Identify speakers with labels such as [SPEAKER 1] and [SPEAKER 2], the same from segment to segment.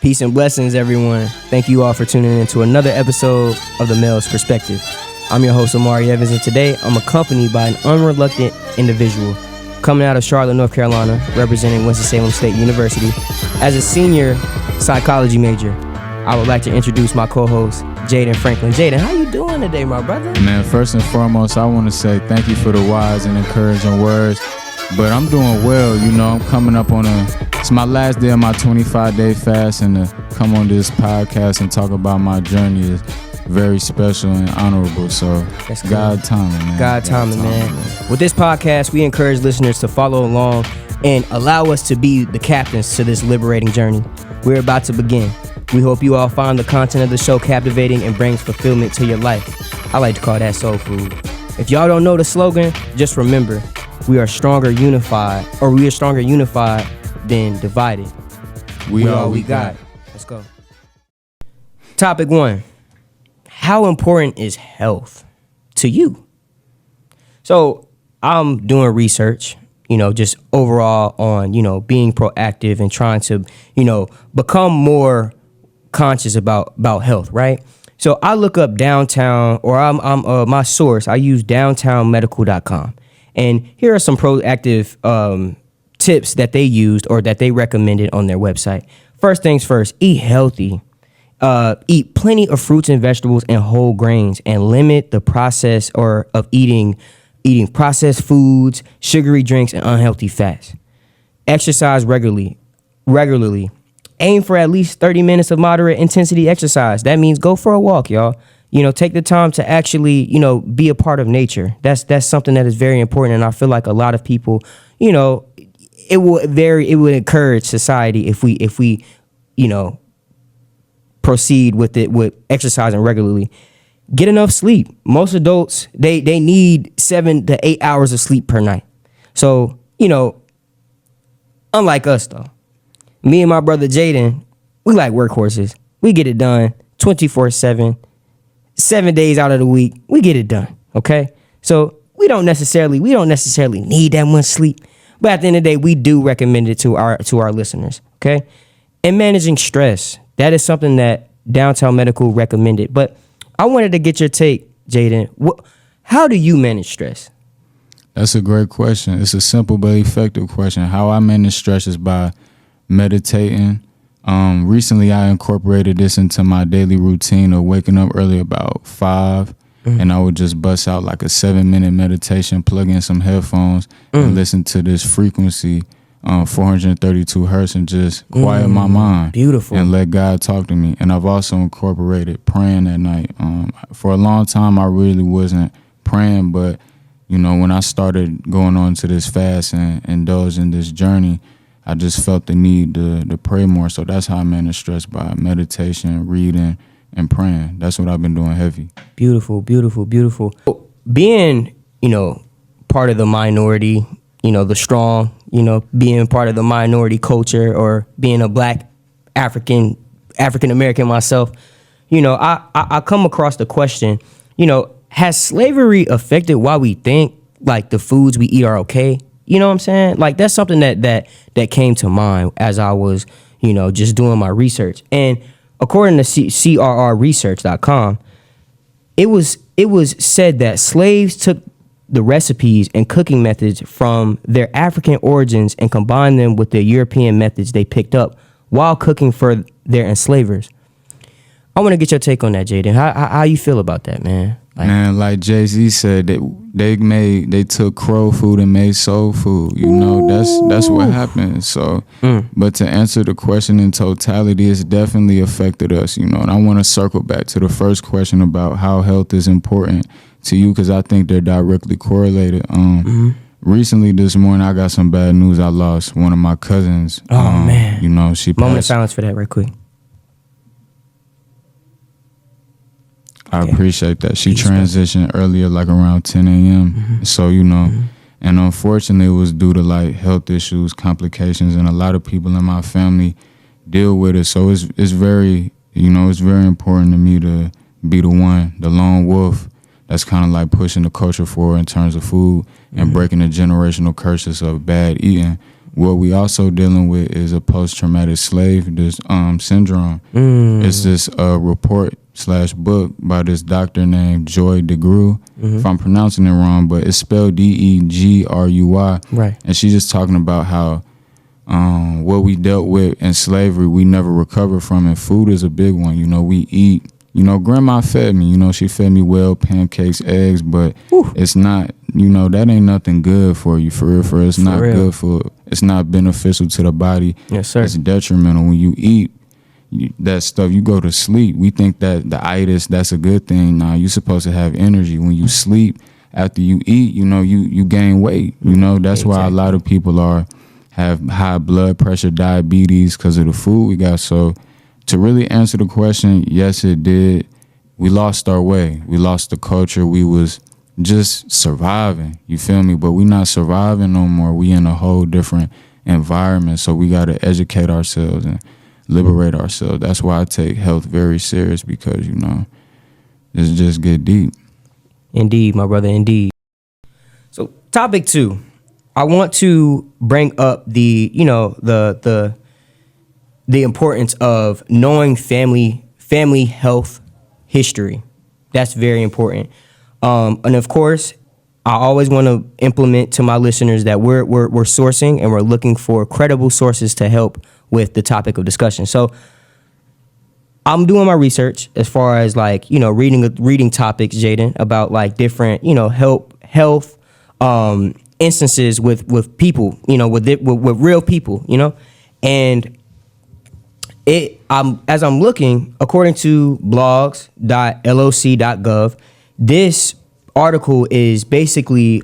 [SPEAKER 1] Peace and blessings, everyone. Thank you all for tuning in to another episode of The Male's Perspective. I'm your host, Amari Evans, and today I'm accompanied by an unreluctant individual coming out of Charlotte, North Carolina, representing Winston-Salem State University. As a senior psychology major, I would like to introduce my co-host, Jaden Franklin. Jaden, how you doing today, my brother?
[SPEAKER 2] Man, first and foremost, I want to say thank you for the wise and encouraging words. But I'm doing well, you know. I'm coming up on it's my last day of my 25-day fast, and to come on this podcast and talk about my journey is very special and honorable. So
[SPEAKER 1] That's cool.
[SPEAKER 2] God timing, man.
[SPEAKER 1] God timing, man. With this podcast, we encourage listeners to follow along and allow us to be the captains to this liberating journey. We're about to begin. We hope you all find the content of the show captivating and brings fulfillment to your life. I like to call that soul food. If y'all don't know the slogan, just remember, we are stronger unified than divided.
[SPEAKER 2] We all we got.
[SPEAKER 1] Let's go. Topic 1. How important is health to you? So I'm doing research, just overall on, being proactive and trying to, become more conscious about health, right? So I look up downtown, or I'm my source. I use downtownmedical.com. And here are some proactive tips that they used or that they recommended on their website. First things first, eat healthy. Eat plenty of fruits and vegetables and whole grains, and limit the process of eating processed foods, sugary drinks, and unhealthy fats. Exercise regularly. Aim for at least 30 minutes of moderate intensity exercise. That means go for a walk, y'all. Take the time to actually, be a part of nature. That's something that is very important. And I feel like a lot of people, it would encourage society if we, proceed with exercising regularly. Get enough sleep. Most adults, they need 7 to 8 hours of sleep per night. So, unlike us though, me and my brother Jaden, we like workhorses. We get it done 24/7. 7 days out of the week, we get it done. Okay, so we don't necessarily need that much sleep, but at the end of the day, we do recommend it to our listeners. Okay, and managing stress, that is something that Downtown Medical recommended. But I wanted to get your take, Jaden. How do you manage stress?
[SPEAKER 2] That's a great question. It's a simple but effective question. How I manage stress is by meditating. Recently, I incorporated this into my daily routine of waking up early about 5, and I would just bust out like a 7-minute meditation, plug in some headphones, and listen to this frequency, 432 hertz, and just quiet my mind.
[SPEAKER 1] Beautiful.
[SPEAKER 2] And let God talk to me. And I've also incorporated praying at night. For a long time, I really wasn't praying, but when I started going on to this fast and indulge in this journey, I just felt the need to pray more. So that's how I manage stress, by meditation, reading, and praying. That's what I've been doing heavy.
[SPEAKER 1] Beautiful, beautiful, beautiful. Being, part of the minority, the strong, being part of the minority culture, or being a Black African American myself, I come across the question, has slavery affected why we think like the foods we eat are okay? You know what I'm saying? Like, that's something that came to mind as I was, just doing my research. And according to crrresearch.com, it was said that slaves took the recipes and cooking methods from their African origins and combined them with the European methods they picked up while cooking for their enslavers. I want to get your take on that, Jaden. How you feel about that, man?
[SPEAKER 2] Like Jay-Z said, they took crow food and made soul food. That's what happened. So, but to answer the question in totality, it's definitely affected us. And I want to circle back to the first question about how health is important to you, because I think they're directly correlated. Recently this morning, I got some bad news. I lost one of my cousins.
[SPEAKER 1] Oh man!
[SPEAKER 2] She
[SPEAKER 1] moment of silence for that, right quick.
[SPEAKER 2] I appreciate that. She transitioned earlier, like around 10 a.m. So, and unfortunately, it was due to like health issues, complications, and a lot of people in my family deal with it. So it's very, it's very important to me to be the lone wolf that's kind of like pushing the culture forward in terms of food and breaking the generational curses of bad eating. what we also dealing with is a post-traumatic slave syndrome. It's this report / book by this doctor named Joy DeGruy. If I'm pronouncing it wrong, but it's spelled DEGRUY.
[SPEAKER 1] Right.
[SPEAKER 2] And she's just talking about how what we dealt with in slavery, we never recovered from, and food is a big one. You know, we eat. You know, grandma fed me. You know, she fed me well, pancakes, eggs, but it's not. You know, that ain't nothing good for you, for real. It's not good for. It's not beneficial to the body.
[SPEAKER 1] Yes, sir.
[SPEAKER 2] It's detrimental when you eat. That stuff, you go to sleep. We think that the itis, that's a good thing. Nah, you're supposed to have energy. When you sleep, after you eat, you know, you gain weight. You know, that's why a lot of people have high blood pressure, diabetes, because of the food we got. So to really answer the question, yes, it did. We lost our way. We lost the culture. We was just surviving. You feel me? But we not surviving no more. We in a whole different environment. So we got to educate ourselves and liberate ourselves. That's why I take health very serious, because, you know, it's just get deep.
[SPEAKER 1] Indeed, my brother, indeed. So topic 2, I want to bring up the importance of knowing family health history. That's very important. And of course, I always want to implement to my listeners that we're sourcing and we're looking for credible sources to help with the topic of discussion. So I'm doing my research as far as reading topics, Jaden, about like different, health instances with people, with real people, and as I'm looking, according to blogs.loc.gov, this article is basically,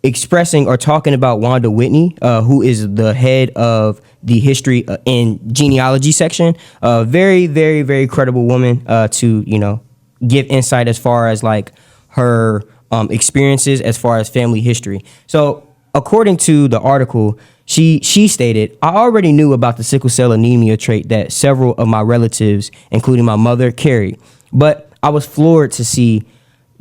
[SPEAKER 1] expressing or talking about Wanda Whitney, who is the head of the history and genealogy section. A very, very, very credible woman to, give insight as far as like her experiences as far as family history. So according to the article, she stated, I already knew about the sickle cell anemia trait that several of my relatives, including my mother, carried, but I was floored to see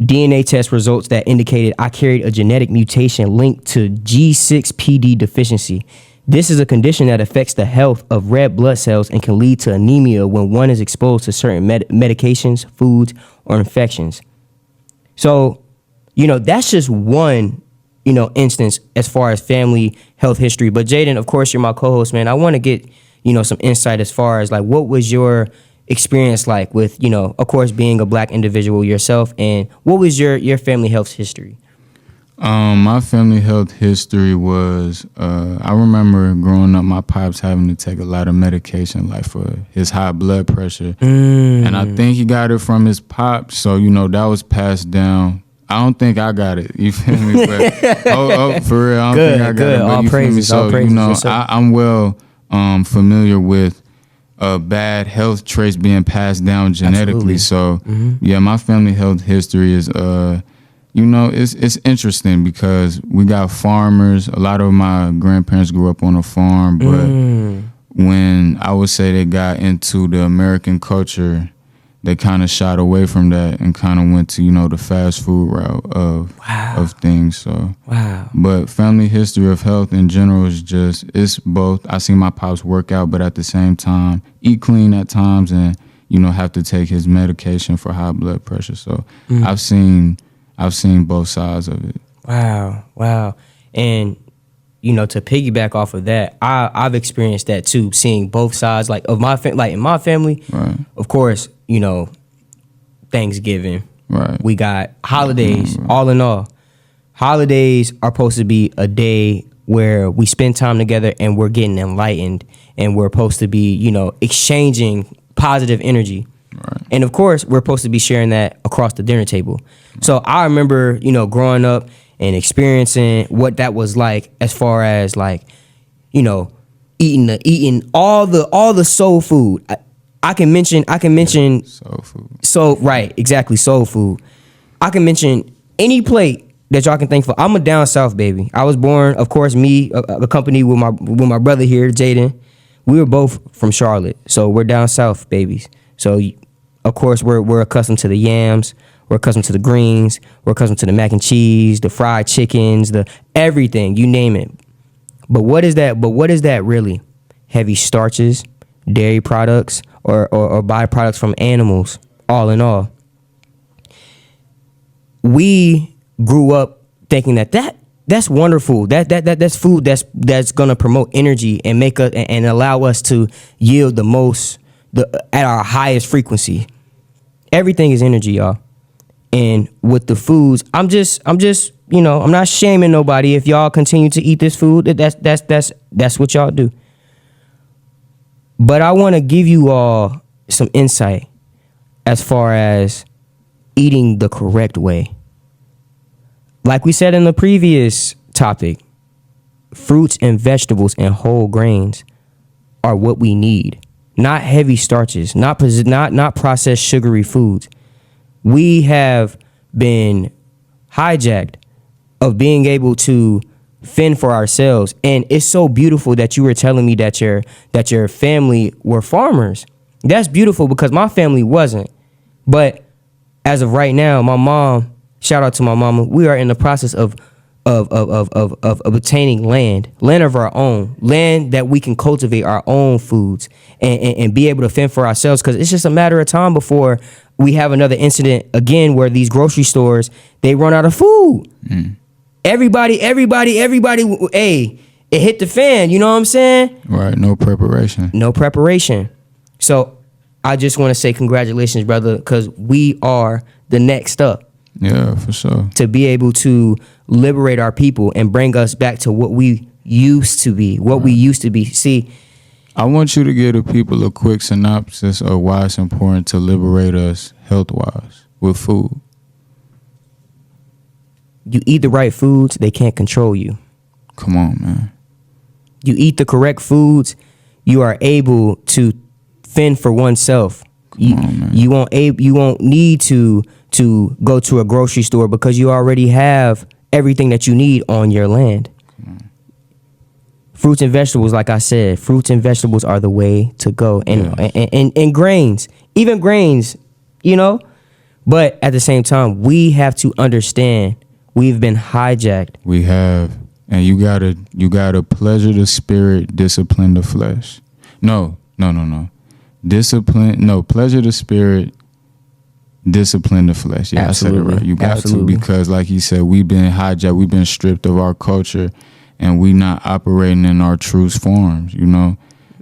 [SPEAKER 1] DNA test results that indicated I carried a genetic mutation linked to G6PD deficiency. This is a condition that affects the health of red blood cells and can lead to anemia when one is exposed to certain medications, foods, or infections. So, that's just one, instance as far as family health history. But Jaden, of course, you're my co-host, man. I want to get, some insight as far as like, what was your experience like with, of course, being a Black individual yourself, and what was your family health history?
[SPEAKER 2] My family health history was, I remember growing up, my pops having to take a lot of medication, like for his high blood pressure. And I think he got it from his pops. So, that was passed down. I don't think I got it. You feel me? But, for real, I don't think I got it. But
[SPEAKER 1] all
[SPEAKER 2] you
[SPEAKER 1] praises,
[SPEAKER 2] feel me? So,
[SPEAKER 1] yes,
[SPEAKER 2] I'm well familiar with bad health traits being passed down genetically.
[SPEAKER 1] Absolutely.
[SPEAKER 2] So, yeah, my family health history is, it's interesting because we got farmers. A lot of my grandparents grew up on a farm, but when I would say they got into the American culture, they kind of shot away from that and kind of went to, the fast food route of things. So, but family history of health in general is it's both. I see my pops work out, but at the same time, eat clean at times and, have to take his medication for high blood pressure. So I've seen both sides of it.
[SPEAKER 1] Wow. And, to piggyback off of that, I've experienced that too, seeing both sides, like of my in my family,
[SPEAKER 2] right.
[SPEAKER 1] Of course, Thanksgiving.
[SPEAKER 2] Right.
[SPEAKER 1] We got holidays, all in all. Holidays are supposed to be a day where we spend time together and we're getting enlightened and we're supposed to be, exchanging positive energy.
[SPEAKER 2] Right.
[SPEAKER 1] And of course, we're supposed to be sharing that across the dinner table. Right. So I remember, growing up and experiencing what that was like as far as like, eating all the soul food. I can mention
[SPEAKER 2] soul food.
[SPEAKER 1] So right, exactly, soul food. I can mention any plate that y'all can think for. I'm a down south baby. I was born, of course, me accompanied with my brother here, Jaden. We were both from Charlotte, so we're down south babies. So of course we're accustomed to the yams, we're accustomed to the greens, we're accustomed to the mac and cheese, the fried chickens, the everything, you name it. But what is that? But what is that really? Heavy starches, dairy products, or byproducts from animals. All in all, we grew up thinking that's wonderful. That's food that's gonna promote energy and make us and allow us to yield the most at our highest frequency. Everything is energy, y'all. And with the foods, I'm just I'm not shaming nobody if y'all continue to eat this food. That's what y'all do. But I want to give you all some insight as far as eating the correct way. Like we said in the previous topic, fruits and vegetables and whole grains are what we need. Not heavy starches, not processed sugary foods. We have been hijacked of being able to fend for ourselves. And it's so beautiful that you were telling me that your family were farmers. That's beautiful because my family wasn't. But as of right now, my mom, shout out to my mama, we are in the process of obtaining land of our own, land that we can cultivate our own foods and be able to fend for ourselves. Because it's just a matter of time before we have another incident again where these grocery stores, they run out of food. Everybody, hey, it hit the fan, you know what I'm saying?
[SPEAKER 2] Right, no preparation.
[SPEAKER 1] So I just want to say congratulations, brother, because we are the next up.
[SPEAKER 2] Yeah, for sure.
[SPEAKER 1] To be able to liberate our people and bring us back to what we used to be, See,
[SPEAKER 2] I want you to give the people a quick synopsis of why it's important to liberate us health-wise with food.
[SPEAKER 1] You eat the right foods, they can't control you.
[SPEAKER 2] Come on, man.
[SPEAKER 1] You eat the correct foods, you are able to fend for oneself.
[SPEAKER 2] Come on, man.
[SPEAKER 1] You won't need to go to a grocery store because you already have everything that you need on your land. Fruits and vegetables, like I said, fruits and vegetables are the way to go. And grains, even grains, But at the same time, we have to understand we've been hijacked.
[SPEAKER 2] We have. And you gotta pleasure the spirit, discipline the flesh. No. Pleasure the spirit, discipline the flesh. Yeah,
[SPEAKER 1] Absolutely.
[SPEAKER 2] I said it right. You got to, because like he said, we've been hijacked, we've been stripped of our culture, and we not operating in our true forms,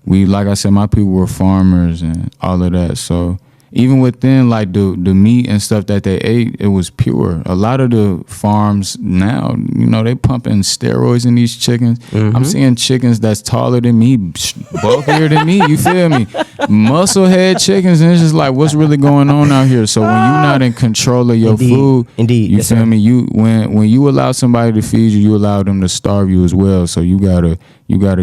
[SPEAKER 2] We, like I said, my people were farmers and all of that. So even within like the meat and stuff that they ate, it was pure. A lot of the farms now, they pumping steroids in these chickens. Mm-hmm. I'm seeing chickens that's taller than me, bulkier than me. You feel me? Muscle head chickens, and it's just like, what's really going on out here? So when you're not in control of your food, you feel me? You when you allow somebody to feed you, you allow them to starve you as well. So you gotta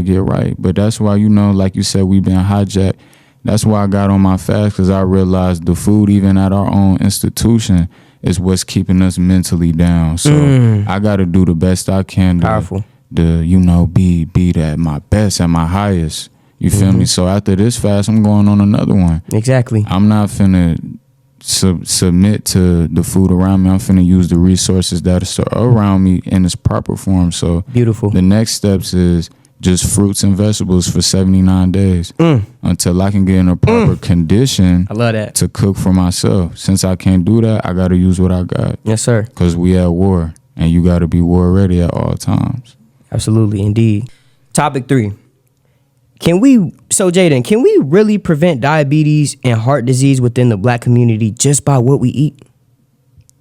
[SPEAKER 2] get right. But that's why like you said, we've been hijacked. That's why I got on my fast, because I realized the food, even at our own institution, is what's keeping us mentally down. So I got to do the best I can to be at my best, at my highest. You feel me? So after this fast, I'm going on another one.
[SPEAKER 1] Exactly.
[SPEAKER 2] I'm not finna submit to the food around me. I'm finna use the resources that are around me in its proper form. So
[SPEAKER 1] beautiful.
[SPEAKER 2] The next steps is just fruits and vegetables for 79 days until I can get in a proper condition.
[SPEAKER 1] I love that.
[SPEAKER 2] To cook for myself. Since I can't do that, I got to use what I got.
[SPEAKER 1] Yes, sir.
[SPEAKER 2] Because we at war, and you got to be war ready at all times.
[SPEAKER 1] Absolutely, indeed. Topic 3. Jaden, can we really prevent diabetes and heart disease within the Black community just by what we eat?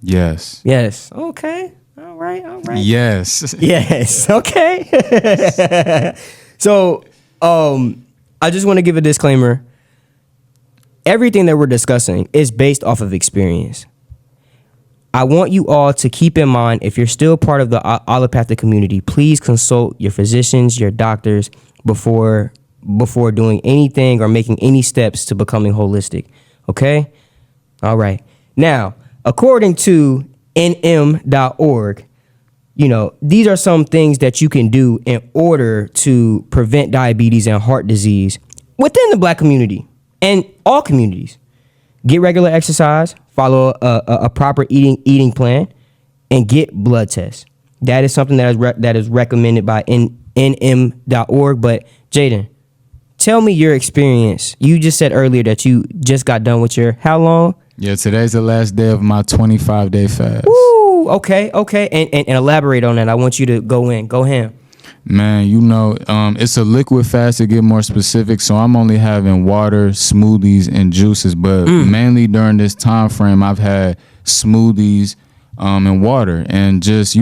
[SPEAKER 2] Yes.
[SPEAKER 1] Okay. All right.
[SPEAKER 2] Yes.
[SPEAKER 1] Okay. So, I just want to give a disclaimer. Everything that we're discussing is based off of experience. I want you all to keep in mind, if you're still part of the allopathic community, please consult your physicians, your doctors before doing anything or making any steps to becoming holistic. Okay? All right. Now, according to nm.org, these are some things that you can do in order to prevent diabetes and heart disease within the Black community and all communities. Get regular exercise, follow a proper eating plan, and get blood tests. That is something that is recommended by nm.org. But Jaden, tell me your experience. You just said earlier that you just got done with your how long?
[SPEAKER 2] Yeah, today's the last day of my 25-day fast.
[SPEAKER 1] Woo, okay. And elaborate on that. I want you to go ham.
[SPEAKER 2] Man, it's a liquid fast to get more specific. So I'm only having water, smoothies, and juices. But mainly during this time frame, I've had smoothies and water. And just,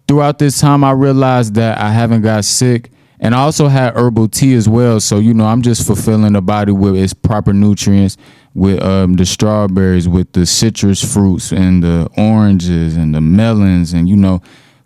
[SPEAKER 2] throughout this time, I realized that I haven't got sick. And I also had herbal tea as well. So, I'm just fulfilling the body with its proper nutrients, with the strawberries, with the citrus fruits and the oranges and the melons and,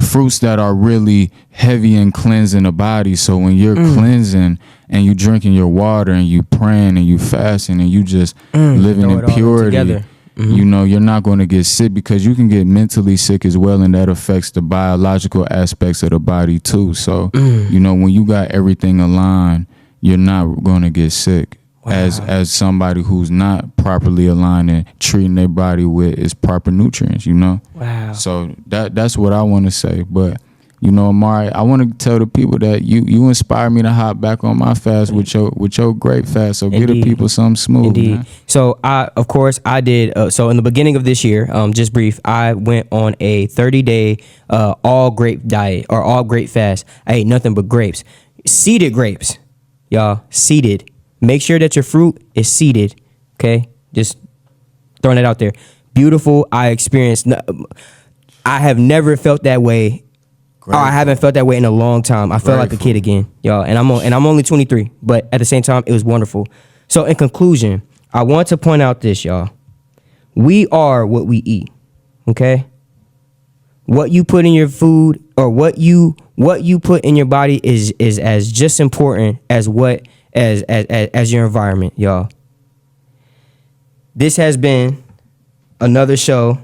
[SPEAKER 2] fruits that are really heavy and cleansing the body. So when you're cleansing and you drinking your water and you praying and you fasting and you just living in purity, you're not going to get sick, because you can get mentally sick as well, and that affects the biological aspects of the body too. So, when you got everything aligned, you're not going to get sick. Wow. As somebody who's not properly aligned and treating their body with its proper nutrients, Wow. So that's what I want to say. But Amari, I want to tell the people that you inspire me to hop back on my fast with your great fast. So Indeed. Give the people something smooth.
[SPEAKER 1] Indeed.
[SPEAKER 2] Man.
[SPEAKER 1] So I did. So in the beginning of this year, just brief, I went on a 30-day all grape diet or all grape fast. I ate nothing but grapes, seeded grapes, y'all, seeded. Make sure that your fruit is seeded, okay? Just throwing it out there. Beautiful. I have never felt that way. Great. I haven't felt that way in a long time. I felt like a kid again, y'all. And I'm only 23, but at the same time, it was wonderful. So in conclusion, I want to point out this, y'all. We are what we eat, okay? What you put in your food or what you put in your body is as just important as as your environment, y'all. This has been another show,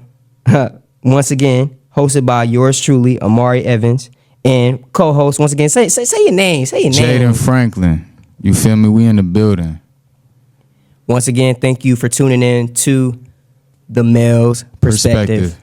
[SPEAKER 1] once again, hosted by yours truly, Amari Evans, and co-host, once again, say your name. Say your name.
[SPEAKER 2] Jaden Franklin. You feel me? We in the building.
[SPEAKER 1] Once again, thank you for tuning in to The Male's Perspective.